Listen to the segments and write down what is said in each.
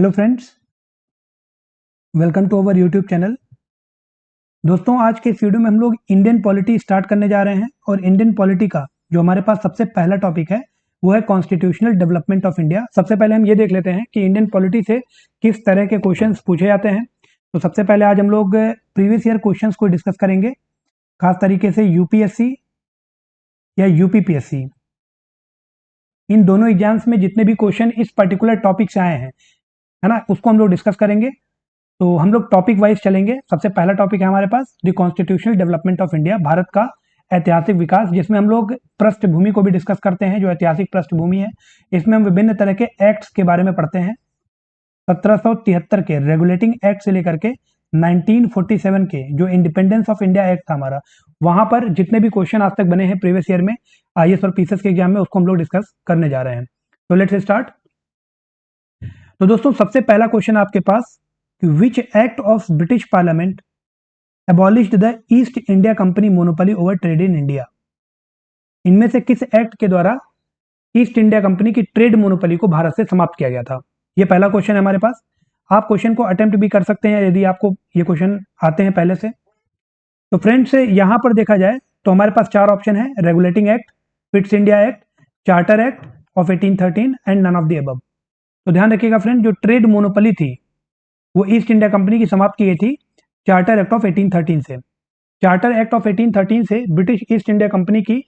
Hello friends, welcome to our YouTube channel. दोस्तों, आज के इस वीडियो में हम लोग इंडियन पॉलिटी स्टार्ट करने जा रहे हैं और इंडियन पॉलिटी का जो हमारे पास सबसे पहला टॉपिक है वो है कॉन्स्टिट्यूशनल डेवलपमेंट ऑफ इंडिया। सबसे पहले हम ये देख लेते हैं कि इंडियन पॉलिटी से किस तरह के क्वेश्चंस पूछे जाते हैं। तो सबसे पहले आज हम लोग प्रीवियस ईयर क्वेश्चंस को डिस्कस करेंगे, खास तरीके से यूपीएससी या यूपीपीएससी। इन दोनों एग्जाम्स में जितने भी क्वेश्चन इस पर्टिकुलर टॉपिक से आए हैं, है ना, उसको हम लोग डिस्कस करेंगे। तो हम लोग टॉपिक वाइज चलेंगे। सबसे पहला टॉपिक है हमारे पास the constitutional development of India, Bharat का ऐतिहासिक विकास, जिसमें हम लोग पृष्ठभूमि को भी डिस्कस करते हैं। जो ऐतिहासिक पृष्ठभूमि है, इसमें हम विभिन्न तरह के एक्ट्स के बारे में पढ़ते हैं। 1773 के रेगुलेटिंग एक्ट से लेकर के 1947 के जो इंडिपेंडेंस ऑफ इंडिया एक्ट था हमारा, वहां पर जितने भी क्वेश्चन आज तक बने हैं प्रीवियस ईयर में आईएएस और पीसीएस के एग्जाम में, उसको हम लोग डिस्कस करने जा रहे हैं। तो लेट्स स्टार्ट। तो दोस्तों, सबसे पहला क्वेश्चन आपके पास, which act of British parliament abolished the East India company monopoly over trade in India. इनमें से किस एक्ट के द्वारा ईस्ट इंडिया कंपनी की ट्रेड मोनोपोली को भारत से समाप्त किया गया था? ये पहला क्वेश्चन है हमारे पास। आप क्वेश्चन को अटेम्प्ट भी कर सकते हैं यदि आपको ये क्वेश्चन आते हैं पहले से। तो फ्रेंड्स, यहां पर देखा जाए तो हमारे पास चार ऑप्शन है: regulating act, Pitt's India act, charter act of 1813 and none of the above. तो ध्यान रखिएगा फ्रेंड, जो ट्रेड मोनोपोली थी वो ईस्ट इंडिया कंपनी की समाप्त की गई थी चार्टर एक्ट ऑफ 1813 से। चार्टर एक्ट ऑफ 1813 से ब्रिटिश ईस्ट इंडिया कंपनी की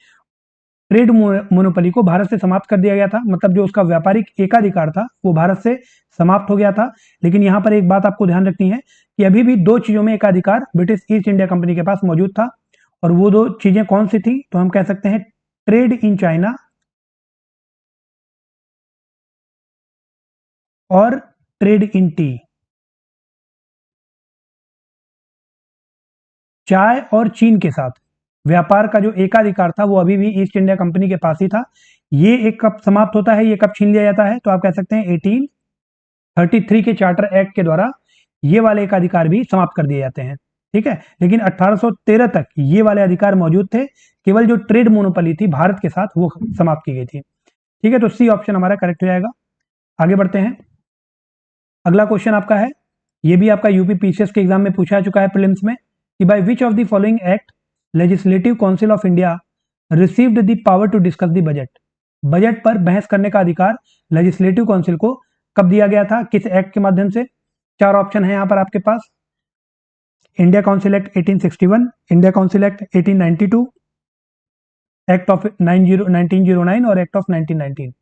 ट्रेड मोनोपोली को भारत से समाप्त कर दिया गया था। मतलब जो उसका व्यापारिक एकाधिकार था वो भारत से समाप्त हो गया था। लेकिन यहां पर एक बात आपको ध्यान रखनी है कि अभी भी दो चीजों में एकाधिकार ब्रिटिश ईस्ट इंडिया कंपनी के पास मौजूद था, और वो दो चीजें कौन सी थी? तो हम कह सकते हैं ट्रेड इन चाइना और ट्रेड इन टी। चाय और चीन के साथ व्यापार का जो एकाधिकार था वो अभी भी ईस्ट इंडिया कंपनी के पास ही था। ये एक कब समाप्त होता है, ये कब छीन लिया जाता है? तो आप कह सकते हैं 1833 के चार्टर एक्ट के द्वारा ये वाले एकाधिकार भी समाप्त कर दिए जाते हैं। ठीक है, लेकिन 1813 तक ये वाले अधिकार मौजूद थे। केवल जो ट्रेड मोनोपोली थी भारत के साथ वो समाप्त की गई थी। ठीक है, तो सी ऑप्शन हमारा करेक्ट हो जाएगा। आगे बढ़ते हैं। अगला क्वेश्चन आपका है, ये भी आपका यूपी पीसीएस के एग्जाम में पूछा चुका है प्रीलिम्स में, कि by which of the following act legislative council of India received the power to discuss the budget. Budget पर बहस करने का अधिकार लेजिस्लेटिव काउंसिल को कब दिया गया था, किस एक्ट के माध्यम से? चार ऑप्शन है यहां पर आपके पास: India council act 1861, India council act 1892, act of 1909 और एक्ट ऑफ 1919।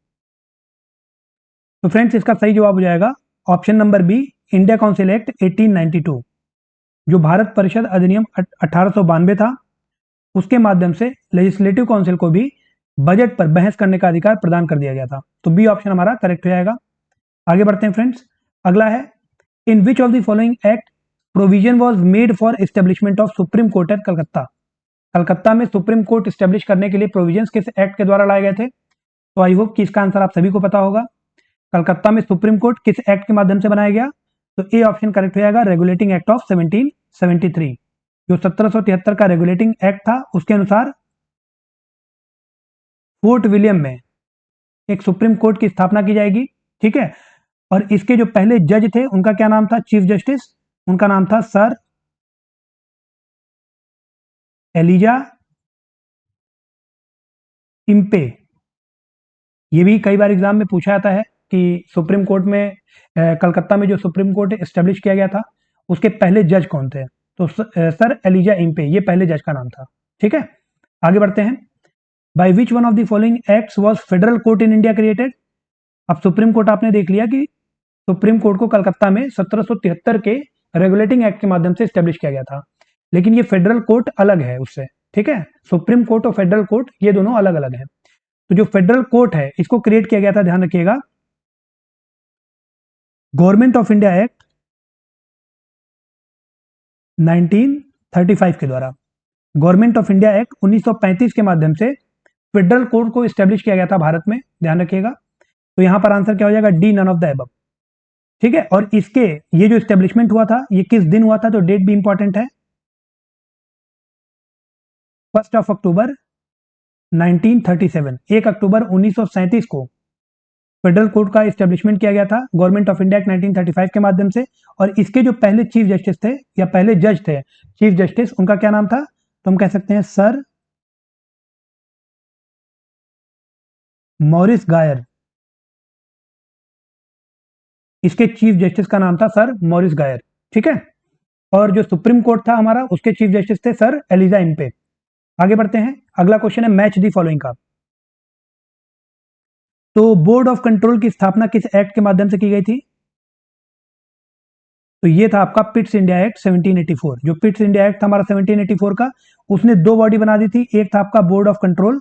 तो फ्रेंड्स, इसका सही जवाब हो जाएगा option number B, India council act 1892। जो भारत परिषद अधिनियम 1892 था, उसके माध्यम से लेजिस्लेटिव काउंसिल को भी बजट पर बहस करने का अधिकार प्रदान कर दिया गया था। तो बी ऑप्शन हमारा करेक्ट हो जाएगा। आगे बढ़ते हैं फ्रेंड्स। अगला है, in which of the following act provision was made for establishment of supreme court at Calcutta. Calcutta में सुप्रीम कोर्ट स्टैब्लिश करने के लिए प्रोविजंस किस एक्ट के द्वारा लाए गए थे? तो आई होप कि इसका आंसर आप सभी को पता होगा। कलकत्ता में सुप्रीम कोर्ट किस एक्ट के माध्यम से बनाया गया? तो ए ऑप्शन करेक्ट हो जाएगा, रेगुलेटिंग एक्ट ऑफ 1773। जो 1773 का रेगुलेटिंग एक्ट था, उसके अनुसार फोर्ट विलियम में एक सुप्रीम कोर्ट की स्थापना की जाएगी। ठीक है, और इसके जो पहले जज थे उनका क्या नाम था? चीफ जस्टिस, उनका नाम था सर एलिजा इम्पे। ये भी कई बार एग्जाम में पूछा जाता है कि सुप्रीम कोर्ट में कलकत्ता में जो सुप्रीम कोर्ट एस्टेब्लिश किया गया था उसके पहले जज कौन थे? तो सर एलिजा इम्पे, ये पहले जज का नाम था। ठीक है, आगे बढ़ते हैं। By which one of the following acts was federal court in India created. अब सुप्रीम कोर्ट आपने देख लिया कि सुप्रीम कोर्ट को कलकत्ता में 1773 के रेगुलेटिंग एक्ट के माध्यम से स्टेब्लिश किया गया था, लेकिन ये फेडरल कोर्ट अलग है उससे। ठीक है, सुप्रीम कोर्ट और फेडरल कोर्ट ये दोनों अलग अलग हैं। तो जो फेडरल कोर्ट है इसको क्रिएट किया गया था, ध्यान रखिएगा, गवर्नमेंट ऑफ इंडिया एक्ट 1935 के द्वारा। गवर्नमेंट ऑफ इंडिया एक्ट 1935 के माध्यम से फेडरल कोर्ट को स्टैब्लिश किया गया था भारत में, ध्यान रखिएगा। तो यहां पर आंसर क्या हो जाएगा? D, none of the above. ठीक है, और इसके ये जो स्टैब्लिशमेंट हुआ था ये किस दिन हुआ था? तो डेट भी इंपॉर्टेंट है, 1 अक्टूबर 1937। 1 अक्टूबर 1937 को फेडरल कोर्ट का इस्टेब्लिशमेंट किया गया था गवर्नमेंट ऑफ इंडिया एक्ट 1935 के माध्यम से। और इसके जो पहले चीफ जस्टिस थे या पहले जज थे चीफ जस्टिस, उनका क्या नाम था? तो हम कह सकते हैं सर मॉरिस गायर। इसके चीफ जस्टिस का नाम था सर मॉरिस गायर। ठीक है। और जो सुप्रीम कोर्ट था हमारा, उसके चीफ जस्टिस थे सर एलिजा इम्पे। आगे बढ़ते हैं, अगला क्वेश्चन है मैच दी फॉलोइंग का। तो बोर्ड ऑफ कंट्रोल की स्थापना किस एक्ट के माध्यम से की गई थी? तो ये था आपका पिट्स इंडिया एक्ट 1784। जो पिट्स इंडिया एक्ट था हमारा 1784 का, उसने दो बॉडी बना दी थी, एक था आपका बोर्ड ऑफ कंट्रोल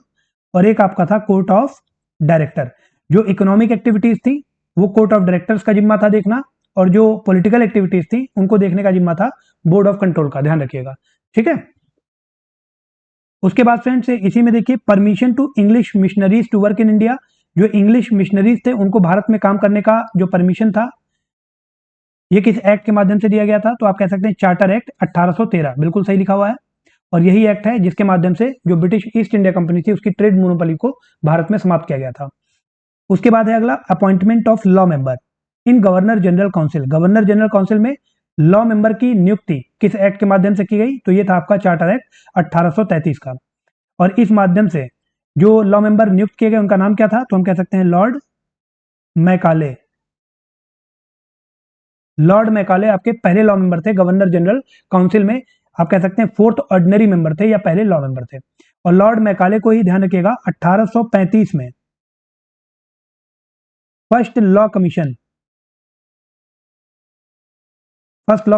और एक आपका था कोर्ट ऑफ डायरेक्टर। जो इकोनॉमिक एक्टिविटीज थी वो कोर्ट ऑफ डायरेक्टर्स का जिम्मा था देखना, और जो पॉलिटिकल एक्टिविटीज थी उनको देखने का जिम्मा था बोर्ड ऑफ कंट्रोल का, ध्यान रखिएगा। ठीक है। उसके बाद फ्रेंड्स इसी में देखिए, permission to English missionaries to work in India. जो इंग्लिश मिशनरीज थे उनको भारत में काम करने का जो परमिशन था, ये किस एक्ट के माध्यम से दिया गया था? तो आप कह सकते हैं चार्टर एक्ट 1813, बिल्कुल सही लिखा हुआ है। और यही एक्ट है जिसके माध्यम से जो ब्रिटिश ईस्ट इंडिया कंपनी थी उसकी ट्रेड मोनोपोली को भारत में समाप्त किया गया था। उसके बाद है अगला, appointment of law member in governor general council. Governor general council में लॉ मेंबर की नियुक्ति किस एक्ट के माध्यम से की गई? तो ये था आपका चार्टर एक्ट 1833 का। और इस माध्यम से जो लॉ मेंबर नियुक्त किए गए उनका नाम क्या था? तो हम कह सकते हैं लॉर्ड मैकाले। लॉर्ड मैकाले आपके पहले लॉ मेंबर थे गवर्नर जनरल काउंसिल में। आप कह सकते हैं फोर्थ ऑर्डिनरी मेंबर थे या पहले लॉ मेंबर थे। और लॉर्ड मैकाले को ही ध्यान रखिएगा 1835 में फर्स्ट लॉ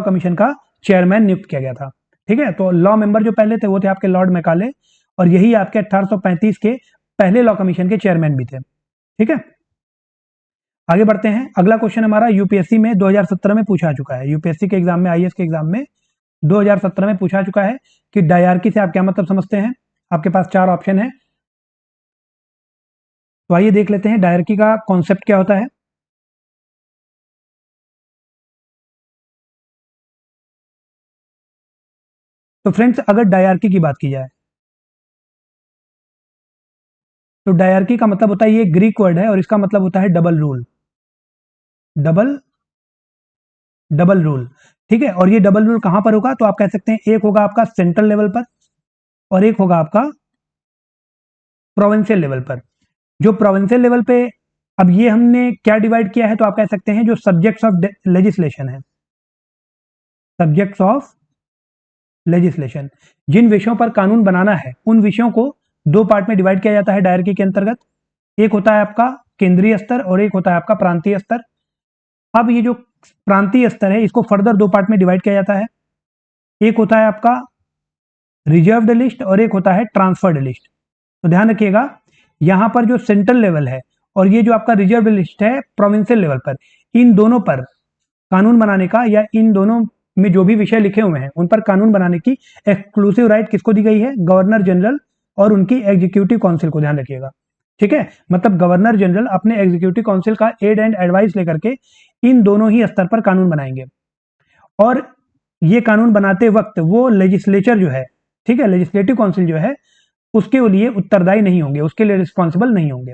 कमीशन का चेयरमैन नियुक्त किया गया था। ठीक है। तो लॉ मेंबर जो पहले थे वो थे आपके लॉर्ड मैकाले, और यही आपके 1835 के पहले लॉ कमीशन के चेयरमैन भी थे। ठीक है। आगे बढ़ते हैं, अगला क्वेश्चन हमारा यूपीएससी में 2017 में पूछा चुका है। यूपीएससी के एग्जाम में, आईएएस के एग्जाम में 2017 में पूछा चुका है कि डायरकी से आप क्या मतलब समझते हैं। आपके पास चार ऑप्शन है, तो आइए देख लेते हैं डायरकी का कॉन्सेप्ट क्या होता है। तो फ्रेंड्स अगर डायरकी की बात की जाए तो डायरकी का मतलब होता है, ये ग्रीक वर्ड है और इसका मतलब होता है double rule. Double double rule. ठीक है। और ये डबल रूल कहां पर होगा? तो आप कह सकते हैं एक होगा आपका सेंट्रल लेवल पर और एक होगा आपका प्रोविंशियल लेवल पर। जो प्रोविंशियल लेवल पे, अब ये हमने क्या डिवाइड किया है? तो आप कह सकते हैं जो सब्जेक्ट्स ऑफ लेजिस्लेशन है, सब्जेक्ट्स ऑफ लेजिस्लेशन, जिन विषयों पर कानून बनाना है उन विषयों को दो पार्ट में डिवाइड किया जाता है डायरकी के अंतर्गत। एक होता है आपका केंद्रीय स्तर और एक होता है आपका प्रांतीय स्तर। अब ये जो प्रांतीय स्तर है इसको फर्दर दो पार्ट में डिवाइड किया जाता है। एक होता है आपका रिजर्व्ड लिस्ट और एक होता है ट्रांसफर्ड लिस्ट। तो ध्यान रखिएगा, यहां पर जो सेंट्रल लेवल है और ये जो आपका रिजर्व लिस्ट है प्रोविंशियल लेवल पर, इन दोनों पर कानून बनाने का या इन दोनों में जो भी विषय लिखे हुए हैं उन पर कानून बनाने की एक्सक्लूसिव राइट किसको दी गई है? गवर्नर जनरल और उनकी एग्जीक्यूटिव काउंसिल को, ध्यान रखिएगा। ठीक है। मतलब गवर्नर जनरल अपने एग्जीक्यूटिव काउंसिल का एड एंड एडवाइस लेकर के इन दोनों ही स्तर पर कानून बनाएंगे। और ये कानून बनाते वक्त वो लेजिस्लेचर जो है, ठीक है, लेजिस्लेटिव काउंसिल जो है उसके लिए उत्तरदायी नहीं होंगे, उसके लिए रिस्पॉन्सिबल नहीं होंगे।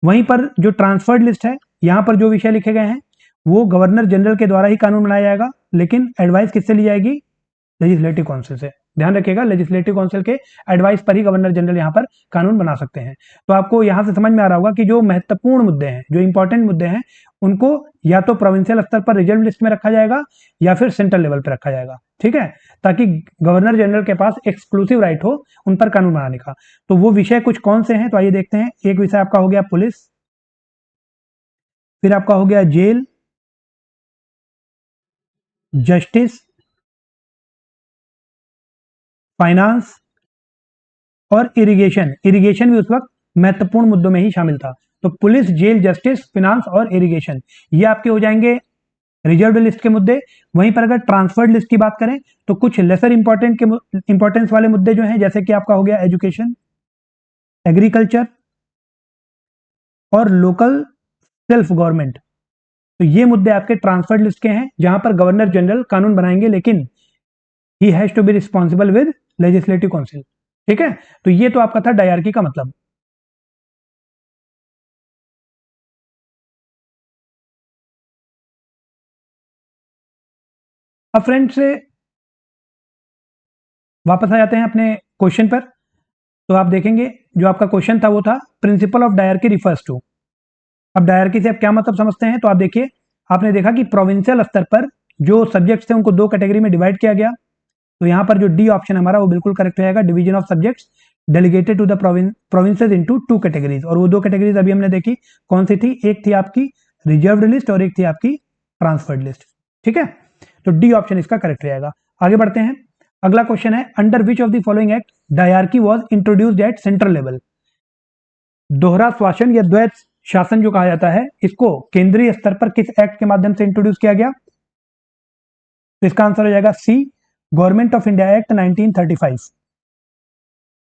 वहीं पर जो ट्रांसफर्ड लिस्ट है, यहां पर जो विषय लिखे गए हैं वो गवर्नर जनरल के द्वारा ही कानून बनाया जाएगा, लेकिन एडवाइस किससे ली जाएगी? लेजिस्लेटिव काउंसिल से। ध्यान रखिएगा, लेजिस्लेटिव काउंसिल के एडवाइस पर ही गवर्नर जनरल यहां पर कानून बना सकते हैं। तो आपको यहां से समझ में आ रहा होगा कि जो महत्वपूर्ण मुद्दे हैं, जो इंपॉर्टेंट मुद्दे हैं, उनको या तो प्रोविंशियल स्तर पर रिजर्व लिस्ट में रखा जाएगा या फिर सेंट्रल लेवल पर रखा जाएगा। ठीक है। ताकि गवर्नर जनरल के पास एक्सक्लूसिव राइट हो उन पर कानून बनाने का। तो वो विषय कुछ कौन से हैं? तो आइए देखते हैं। एक विषय आपका हो गया पुलिस, फिर आपका हो गया जेल, जस्टिस, फाइनेंस और इरिगेशन। इरिगेशन भी उस वक्त महत्वपूर्ण मुद्दों में ही शामिल था। तो पुलिस, जेल, जस्टिस, फाइनेंस और इरिगेशन, ये आपके हो जाएंगे रिजर्व लिस्ट के मुद्दे। वहीं पर अगर ट्रांसफर्ड लिस्ट की बात करें तो कुछ लेसर इंपॉर्टेंस वाले मुद्दे जो हैं, जैसे कि आपका हो गया एजुकेशन, एग्रीकल्चर और लोकल सेल्फ गवर्नमेंट। तो ये मुद्दे आपके ट्रांसफर्ड लिस्ट के हैं जहां पर गवर्नर जनरल कानून बनाएंगे, लेकिन he has to be responsible with legislative council. ठीक है। तो ये तो आपका था डायरकी का मतलब। अब फ्रेंड्स वापस आ जाते हैं अपने क्वेश्चन पर। तो आप देखेंगे जो आपका क्वेश्चन था वो था principle of dyarchy refers to. अब डायरकी से आप क्या मतलब समझते हैं, तो आप देखिए आपने देखा कि प्रोविंशियल स्तर पर जो सब्जेक्ट्स थे उनको दो कैटेगरी में डिवाइड किया गया। तो यहाँ पर जो डी ऑप्शन हमारा वो बिल्कुल करेक्ट रहेगा, division of subjects delegated to the provinces into two categories. और वो दो कैटेगरीज अभी हमने देखी कौन सी थी, एक थी आपकी रिजर्व्ड लिस्ट और एक थी आपकी ट्रांसफर्ड लिस्ट। ठीक है, तो डी ऑप्शन इसका करेक्ट रहेगा। आगे बढ़ते हैं, अगला क्वेश्चन है under which of the following act dyarchy was introduced at central level. दोहरा शासन या द्वैत शासन जो कहा जाता है इसको केंद्रीय स्तर पर किस एक्ट के माध्यम से इंट्रोड्यूस किया गया? तो इसका आंसर हो जाएगा सी, गवर्नमेंट ऑफ इंडिया एक्ट 1935।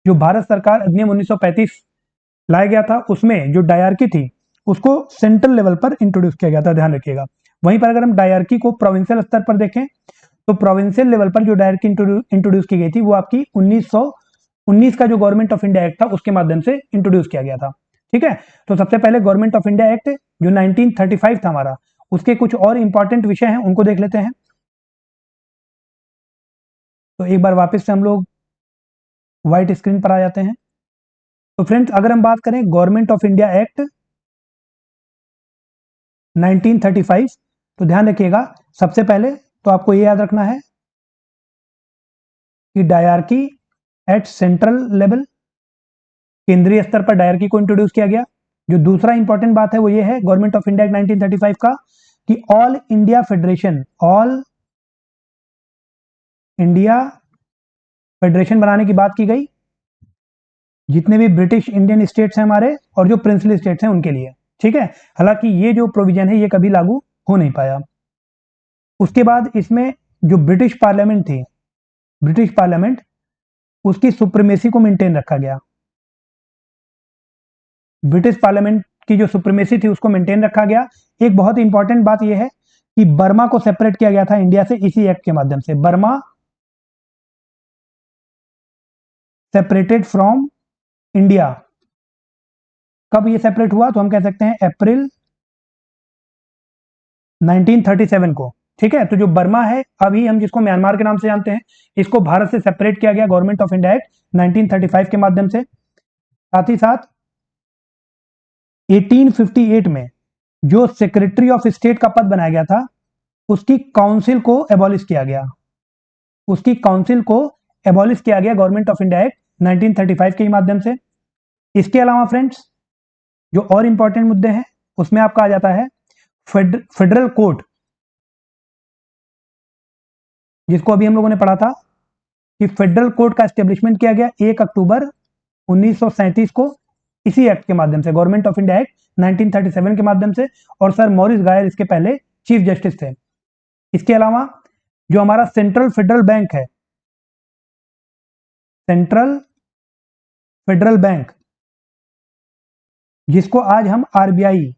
जो भारत सरकार अधिनियम 1935 लाया गया था उसमें जो डायरकी थी उसको सेंट्रल लेवल पर इंट्रोड्यूस किया गया था, ध्यान रखिएगा। वहीं पर अगर हम डायरकी को प्रोविंशियल स्तर पर देखें तो प्रोविंशियल लेवल पर जो डायरकी इंट्रोड्यूस की गई थी वो आपकी 1919 का जो गवर्नमेंट ऑफ इंडिया एक्ट था उसके माध्यम से इंट्रोड्यूस किया गया था। ठीक है, तो सबसे पहले गवर्नमेंट ऑफ इंडिया एक्ट जो 1935 था हमारा, उसके कुछ और इंपॉर्टेंट विषय हैं उनको देख लेते हैं। तो एक बार वापस से हम लोग व्हाइट स्क्रीन पर आ जाते हैं। तो फ्रेंड्स अगर हम बात करें गवर्नमेंट ऑफ इंडिया एक्ट 1935, तो ध्यान रखिएगा सबसे पहले तो आपको ये याद रखना है कि डायरकी एट सेंट्रल लेवल, केंद्रीय स्तर पर डायरकी को इंट्रोड्यूस किया गया। जो दूसरा इंपॉर्टेंट बात है वो ये है गवर्नमेंट ऑफ इंडिया एक्ट 1935 का कि ऑल इंडिया फेडरेशन बनाने की बात की गई, जितने भी ब्रिटिश इंडियन स्टेट्स हैं हमारे और जो प्रिंसली स्टेट्स हैं उनके लिए। ठीक है, हालांकि ये जो प्रोविजन है ये कभी लागू हो नहीं पाया। उसके बाद इसमें जो ब्रिटिश पार्लियामेंट थी, ब्रिटिश पार्लियामेंट, उसकी सुप्रीमेसी को मेंटेन रखा गया। ब्रिटिश पार्लियामेंट की जो सुप्रीमेसी थी उसको मेंटेन रखा गया। एक बहुत इंपॉर्टेंट बात यह है कि बर्मा को सेपरेट किया गया था इंडिया से इसी एक्ट के माध्यम से। बर्मा सेपरेटेड फ्रॉम इंडिया, कब ये सेपरेट हुआ? तो हम कह सकते हैं अप्रैल 1937 को। ठीक है, तो जो बर्मा है अभी हम जिसको म्यांमार के नाम से जानते हैं, इसको भारत से सेपरेट किया गया गवर्नमेंट ऑफ इंडिया एक्ट 1935 के माध्यम से। साथ ही साथ 1858 में जो सेक्रेटरी ऑफ स्टेट का पद बनाया गया था उसकी काउंसिल को एबॉलिश किया गया, उसकी काउंसिल को एबॉलिश किया गया गवर्नमेंट ऑफ इंडिया एक्ट 1935 के माध्यम से। इसके अलावा फ्रेंड्स जो और इंपॉर्टेंट मुद्दे हैं उसमें आपका आ जाता है फेडरल कोर्ट, जिसको अभी हम लोगों ने पढ़ा था कि फेडरल कोर्ट का एस्टेब्लिशमेंट किया गया 1 अक्टूबर 1937 को इसी एक्ट के माध्यम से, गवर्नमेंट ऑफ इंडिया एक्ट 1937 के माध्यम से। और सर मॉरिस गायर इसके पहले चीफ जस्टिस थे। इसके अलावा जो हमारा सेंट्रल फेडरल बैंक है, सेंट्रल फेडरल बैंक, जिसको आज हम RBI,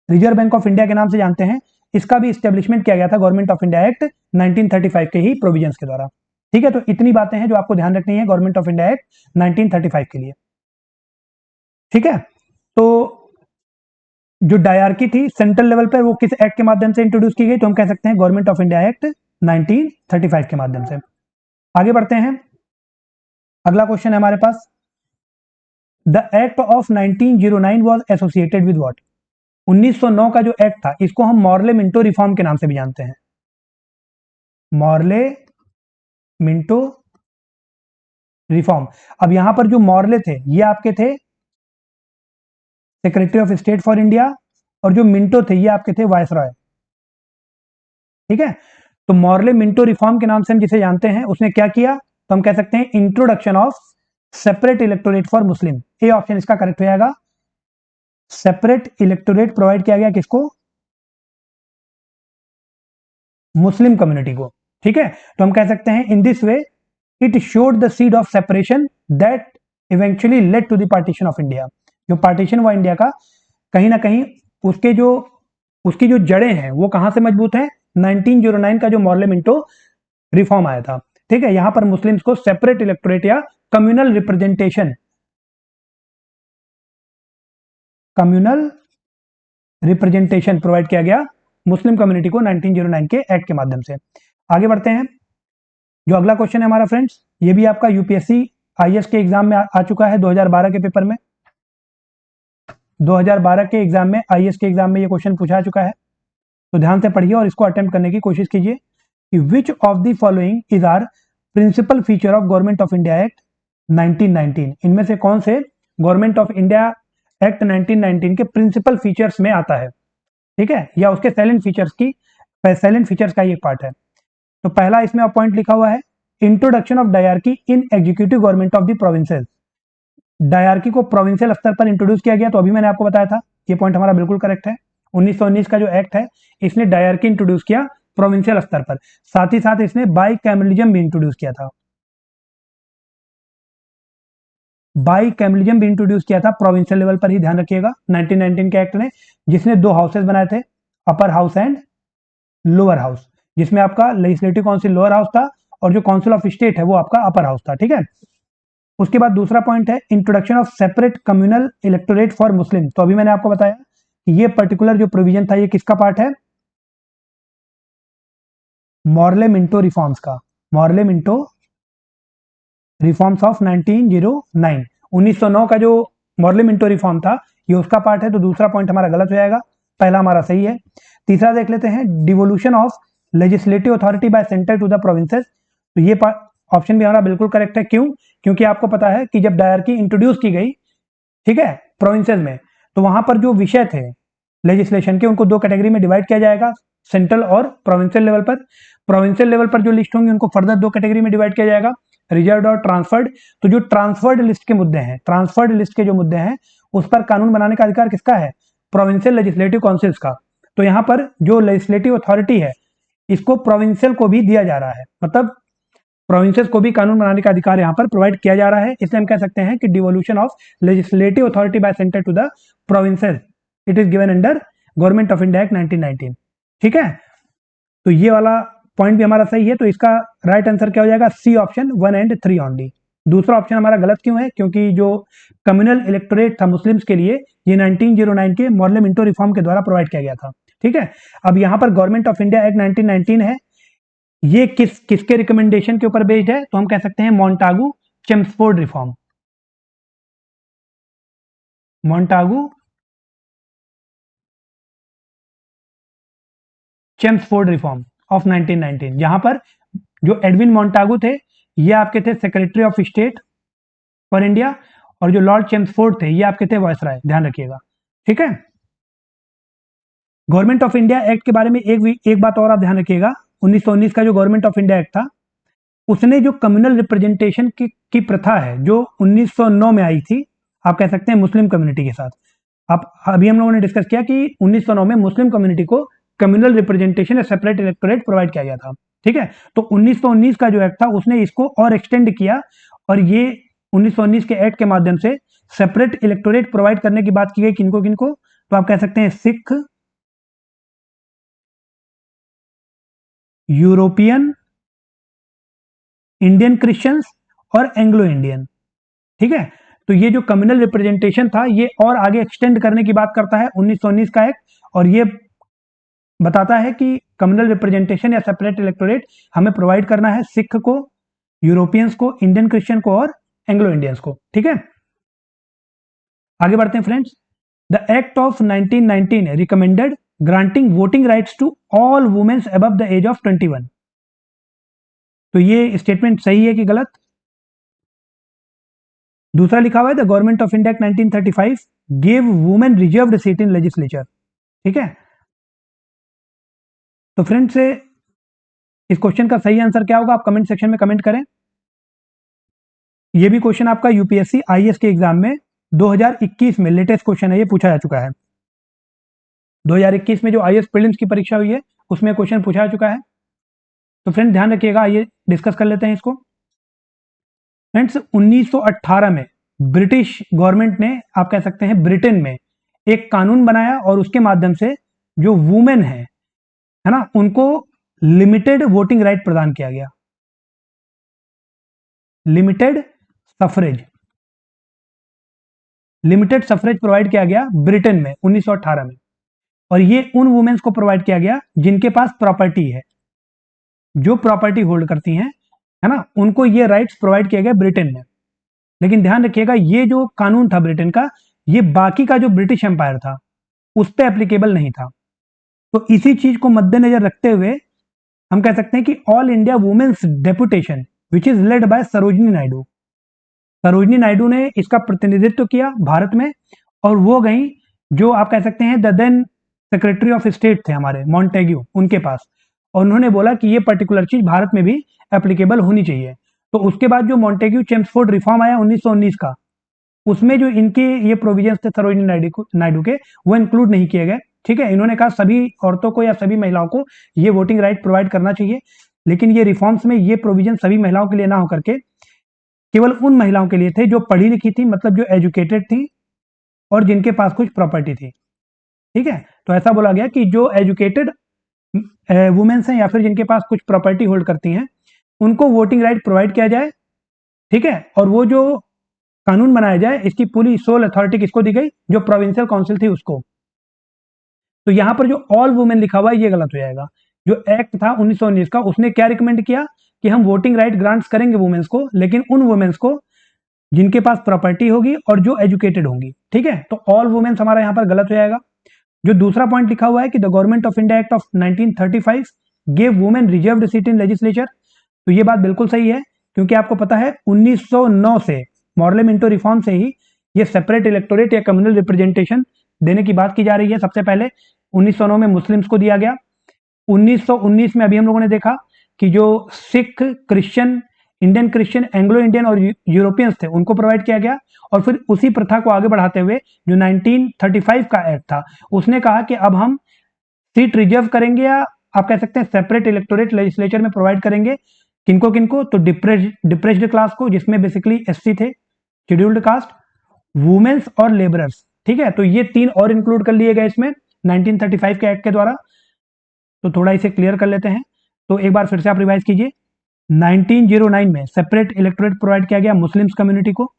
reserve bank of India के नाम से जानते हैं, इसका भी स्टेब्लिशमेंट किया गया था गवर्नमेंट ऑफ इंडिया एक्ट 1935 के ही प्रोविजंस के द्वारा। ठीक है, तो इतनी बातें हैं जो आपको ध्यान रखनी है गवर्नमेंट ऑफ इंडिया एक्ट 1935 के लिए। ठीक है, तो जो डायरकी थी सेंट्रल लेवल पर वो किस एक्ट के माध्यम से इंट्रोड्यूस की गई? तो हम कह सकते हैं गवर्नमेंट ऑफ इंडिया एक्ट 1935 के माध्यम से। आगे बढ़ते हैं, अगला क्वेश्चन है हमारे पास, the act of 1909 was associated with what. 1909 का जो एक्ट था इसको हम मॉर्ले मिंटो रिफॉर्म के नाम से भी जानते हैं। Morley Minto reform. अब यहां पर जो मॉर्ले थे ये आपके थे secretary of state for India, और जो मिंटो थे ये आपके थे वायसरॉय। ठीक है, तो मॉर्ले मिंटो रिफॉर्म के नाम से हम जिसे जानते हैं उसने क्या किया? तो हम कह सकते हैं introduction of separate electorate for Muslim. A option इसका करेक्ट हो जाएगा, सेपरेट इलेक्टोरेट प्रोवाइड किया गया किसको? मुस्लिम कम्युनिटी को। ठीक है, तो हम कह सकते हैं in this way it showed the seed of separation that eventually led to the partition of India. जो पार्टीशन हुआ इंडिया का, कहीं ना कहीं उसकी जो जड़ें हैं वो कहां से मजबूत हैं? 1909 का जो मॉर्ले मिंटो रिफॉर्म आया था। ठीक है, यहां पर मुस्लिम्स को सेपरेट इलेक्टोरेट या कम्युनल रिप्रेजेंटेशन प्रोवाइड किया गया मुस्लिम कम्युनिटी को 1909 के एक्ट के माध्यम से। आगे बढ़ते हैं। जो अगला क्वेश्चन है हमारा फ्रेंड्स, ये भी आपका यूपीएससी आईएएस के एग्जाम में आ चुका है 2012 के पेपर में। 2012 के एग्जाम में, आईएएस के एग्जाम में ये क्वेश्चन पूछा चुका है, तो ध्यान से पढ़िए और इसको अटेम्प्ट करने की कोशिश कीजिए कि which of the following is are principal feature of government of India act 1919। इनमें से कौन से गवर्नमेंट ऑफ इंडिया एक्ट 1919 के प्रिंसिपल फीचर्स में आता है, ठीक है, या उसके सैलेंट फीचर्स का ये पार्ट है। तो पहला इसमें पॉइंट लिखा हुआ है, introduction of dyarchy in executive government of the provinces. Dyarchy को प्रोविंशियल स्तर पर इंट्रोड्यूस किया गया, तो अभी मैंने आपको बताया था, ये पॉइंट हमारा बिल्कुल करेक्ट है। 1919 का जो एक्ट है, इसने डायरकी इंट्रोड्यूस किया प्रोविंशियल स्तर पर, साथ ही साथ इसने बाइकैमरलिज्म भी इंट्रोड्यूस किया था। बाइकैमरलिज्म भी इंट्रोड्यूस किया था प्रोविंशियल लेवल पर ही, ध्यान रखिएगा, 1919 के एक्ट ने, जिसने दो हाउसेस बनाए थे, upper house and lower house, जिसमें आपका लेजिस्लेटिव काउंसिल लोअर हाउस था और जो काउंसिल ऑफ स्टेट है वो आपका अपर हाउस था, ठीक है। उसके बाद दूसरा पॉइंट है introduction of separate communal electorate for Muslim. तो अभी मैंने आपको बताया कि ये पर्टिकुलर जो प्रोविजन था ये किसका पार्ट है, मॉर्ले मिंटो रिफॉर्म्स का, मॉर्ले मिंटो रिफॉर्म्स ऑफ 1909, 1909 का जो मॉर्ले मिंटो रिफॉर्म था ये उसका पार्ट है, तो दूसरा पॉइंट हमारा गलत हो जाएगा, पहला हमारा सही है। तीसरा देख लेते हैं, devolution of legislative authority by centre to the provinces. तो ये ऑप्शन भी हमारा बिल्कुल करेक्ट है। क्यों? क्योंकि आपको पता है कि जब डायरकी इंट्रोड्यूस की गई, ठीक है, प्रोविंसेस में, तो वहां पर जो विषय थे लेजिस्लेशन के उनको दो कैटेगरी में डिवाइड किया जाएगा, सेंट्रल और प्रोविंशियल लेवल पर। प्रोविंशियल लेवल पर जो लिस्ट होंगी उनको फर्दर दो कैटेगरी में डिवाइड किया जाएगा, रिजर्व्ड और ट्रांसफर्ड। तो जो ट्रांसफर्ड लिस्ट के मुद्दे हैं, ट्रांसफर्ड लिस्ट के जो मुद्दे हैं उस पर कानून बनाने का अधिकार किसका है, प्रोविंशियल लेजिस्लेटिव काउंसिल्स का। तो यहां पर जो लेजिस्लेटिव अथॉरिटी है इसको प्रोविंशियल को भी दिया जा रहा है, मतलब प्रोविंसेस को भी कानून बनाने का अधिकार यहां पर प्रोवाइड किया जा रहा है। इसलिए हम कह सकते हैं कि devolution of legislative authority by centre to the provinces, it is given under government of India act 1919, ठीक है। तो ये वाला पॉइंट भी हमारा सही है, तो इसका राइट आंसर क्या हो जाएगा, सी ऑप्शन 1 एंड 3 ओनली। दूसरा ऑप्शन हमारा गलत क्यों है, क्योंकि जो कम्युनल इलेक्टोरेट था मुस्लिम्स के लिए ये 1909 के मॉर्ले मिंटो रिफॉर्म के द्वारा प्रोवाइड किया गया था, ठीक है। अब यहां पर गवर्नमेंट ऑफ इंडिया एक्ट 1919 है, ये किसके रिकमेंडेशन के ऊपर बेस्ड है, तो हम कह सकते हैं Montagu Chelmsford reform, Montagu Chelmsford reform of 1919, जहां पर जो एडविन मॉन्टागू थे ये आपके थे secretary of state for India, और जो लॉर्ड चेम्सफोर्ड थे ये आपके थे वायसराय, ध्यान रखिएगा, ठीक है। गवर्नमेंट ऑफ इंडिया एक्ट के बारे में एक बात और आप ध्यान रखिएगा, 1919 का जो गवर्नमेंट ऑफ इंडिया एक्ट था उसने जो कम्युनल रिप्रेजेंटेशन की प्रथा है जो 1909 में आई थी, आप कह सकते हैं मुस्लिम कम्युनिटी के साथ। आप अभी हम लोगों ने डिस्कस किया कि 1909 में मुस्लिम कम्युनिटी को कम्युनल रिप्रेजेंटेशन या सेपरेट इलेक्टोरेट प्रोवाइड किया गया था, ठीक है। तो 1919 का जो एक्ट था उसने इसको और एक्सटेंड किया, और ये 1919 के एक्ट के माध्यम से सेपरेट इलेक्टोरेट प्रोवाइड करने की बात की गई, किनको किनको, तो आप कह सकते हैं सिख, यूरोपियन, इंडियन क्रिश्चियंस और एंग्लो इंडियन, ठीक है। तो ये जो कम्युनल रिप्रेजेंटेशन था ये और आगे एक्सटेंड करने की बात करता है 1919 का एक्ट, और ये बताता है कि कम्युनल रिप्रेजेंटेशन या सेपरेट इलेक्टोरेट हमें प्रोवाइड करना है सिख को, यूरोपियंस को, इंडियन क्रिश्चियन को और एंग्लो इंडियंस को, ठीक है। आगे बढ़ते हैं friends. The act of 1919 recommended granting voting rights to all womens above the age of 21। तो ये स्टेटमेंट सही है कि गलत? दूसरा लिखा हुआ है the government of India 1935 gave women reserved seat in legislature, ठीक है। तो फ्रेंड्स से इस क्वेश्चन का सही आंसर क्या होगा आप कमेंट सेक्शन में कमेंट करें। ये भी क्वेश्चन आपका यूपीएससी आईएएस के एग्जाम में 2021 में लेटेस्ट क्वेश्चन है, ये पूछा जा चुका है। 2021 में जो आईएएस प्रीलिम्स की परीक्षा हुई है उसमें क्वेश्चन पूछा जा चुका है। तो फ्रेंड ध्यान रखिएगा, आइए डिस्कस कर लेते हैं इसको। फ्रेंड्स 1918 में ब्रिटिश गवर्नमेंट ने, आप कह सकते हैं ब्रिटेन में, एक कानून बनाया और उसके माध्यम से जो वुमेन है ना, उनको लिमिटेड वोटिंग राइट प्रदान किया गया, limited suffrage, limited suffrage provide किया गया ब्रिटेन में 1918 में। और ये उन वुमेन्स को प्रोवाइड किया गया जिनके पास प्रॉपर्टी है, जो प्रॉपर्टी होल्ड करती हैं, है ना, उनको ये राइट्स प्रोवाइड किए गए ब्रिटेन में। लेकिन ध्यान रखिएगा, ये जो कानून था ब्रिटेन का, ये बाकी का जो ब्रिटिश एम्पायर था उस पर एप्लीकेबल नहीं था। तो इसी चीज को मद्देनजर रखते हुए हम कह सकते हैं कि all India womens deputation which is led by Sarojini Naidu, Sarojini Naidu ने इसका प्रतिनिधित्व किया भारत में, और वो गई जो आप कह सकते हैं the then secretary of state थे हमारे मॉन्टेग्यू, उनके पास, और उन्होंने बोला कि ये पर्टिकुलर चीज भारत में भी एप्लीकेबल होनी चाहिए। तो उसके बाद जो मॉन्टेग्यू चेम्सफोर्ड रिफॉर्म आया 1919 का, उसमें जो इनके ये प्रोविजंस थे सरोजनी नायडू के, वो इंक्लूड नहीं किए गए। ठीक है, इन्होंने कहा सभी औरतों को या सभी महिलाओं को ये वोटिंग राइट प्रोवाइड करना चाहिए, लेकिन ये रिफॉर्म्स में ये प्रोविजन सभी महिलाओं के लिए ना होकर के केवल उन महिलाओं के लिए थे जो पढ़ी लिखी थी, मतलब जो एजुकेटेड थी और जिनके पास कुछ प्रॉपर्टी थी। ठीक है, तो ऐसा बोला गया कि जो एजुकेटेड वुमेन्स हैं या फिर जिनके पास कुछ प्रॉपर्टी होल्ड करती हैं, उनको वोटिंग राइट प्रोवाइड किया जाए। ठीक है, और वो जो कानून बनाया जाए, इसकी पूरी सोल अथॉरिटी किसको दी गई, जो प्रोविंशियल काउंसिल थी उसको। तो यहां पर जो ऑल वुमेन लिखा हुआ है ये गलत हो जाएगा। जो एक्ट था 1919 का, उसने क्या रिकमेंड किया कि हम वोटिंग राइट ग्रांट्स करेंगे वुमेन्स को, लेकिन उन वुमेन्स को जिनके पास प्रॉपर्टी होगी और जो एजुकेटेड होंगी। ठीक है, तो ऑल वुमेन्स हमारा यहां पर गलत हो जाएगा। जो दूसरा पॉइंट लिखा हुआ है कि the government of India act of 1935 gave women reserved seat in legislature, तो ये बात बिल्कुल सही है, क्योंकि आपको पता है 1909 से मॉडल मिंटो रिफॉर्म से ही ये सेपरेट इलेक्टोरेट या कम्युनल रिप्रेजेंटेशन देने की बात की जा रही है। सबसे पहले 1909 में मुस्लिम्स को दिया गया, 1919 में अभी हम लोगों ने देखा कि जो Sikh, Christian, Indian Christian, Anglo Indian और यूरोपियंस थे उनको प्रोवाइड किया गया। और फिर उसी प्रथा को आगे बढ़ाते हुए जो 1935 का एक्ट था, उसने कहा कि अब हम सीट रिजर्व करेंगे, या आप कह सकते हैं सेपरेट इलेक्टोरेट लेजिस्लेचर में प्रोवाइड करेंगे। किनको किनको, तो डिप्रेस्ड क्लास को, जिसमें बेसिकली एससी थे, शेड्यूल्ड कास्ट, वुमेन्स और लेबरर्स। ठीक है, तो ये तीन और इंक्लूड कर लिए गए इसमें 1935 के एक्ट के द्वारा। तो थोड़ा इसे क्लियर कर लेते हैं, तो एक बार फिर से आप रिवाइज कीजिए। 1909 में सेपरेट इलेक्टोरेट प्रोवाइड किया गया मुस्लिम्स कम्युनिटी को।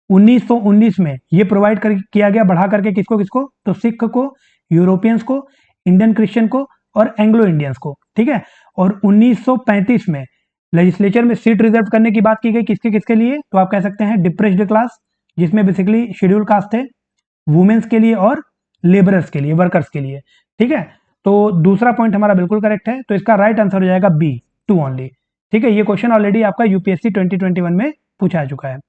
1919 में ये प्रोवाइड किया गया बढ़ा करके किसको किसको, तो सिख को, यूरोपियंस को, इंडियन क्रिश्चियन को और एंग्लो इंडियंस को। ठीक है, और 1935 में लेजिस्लेचर में सीट रिजर्व करने की बात की गई, किसके किसके लिए, तो आप कह सकते हैं डिप्रेस्ड क्लास, जिसमें बेसिकली शेड्यूल कास्ट थे, वुमेन्स के लिए और लेबरर्स के लिए, वर्कर्स के लिए। ठीक है, तो दूसरा पॉइंट हमारा बिल्कुल करेक्ट है, तो इसका राइट आंसर हो जाएगा बी, 2 ओनली। ठीक है, ये क्वेश्चन ऑलरेडी आपका यूपीएससी 2021 में पूछा जा चुका है।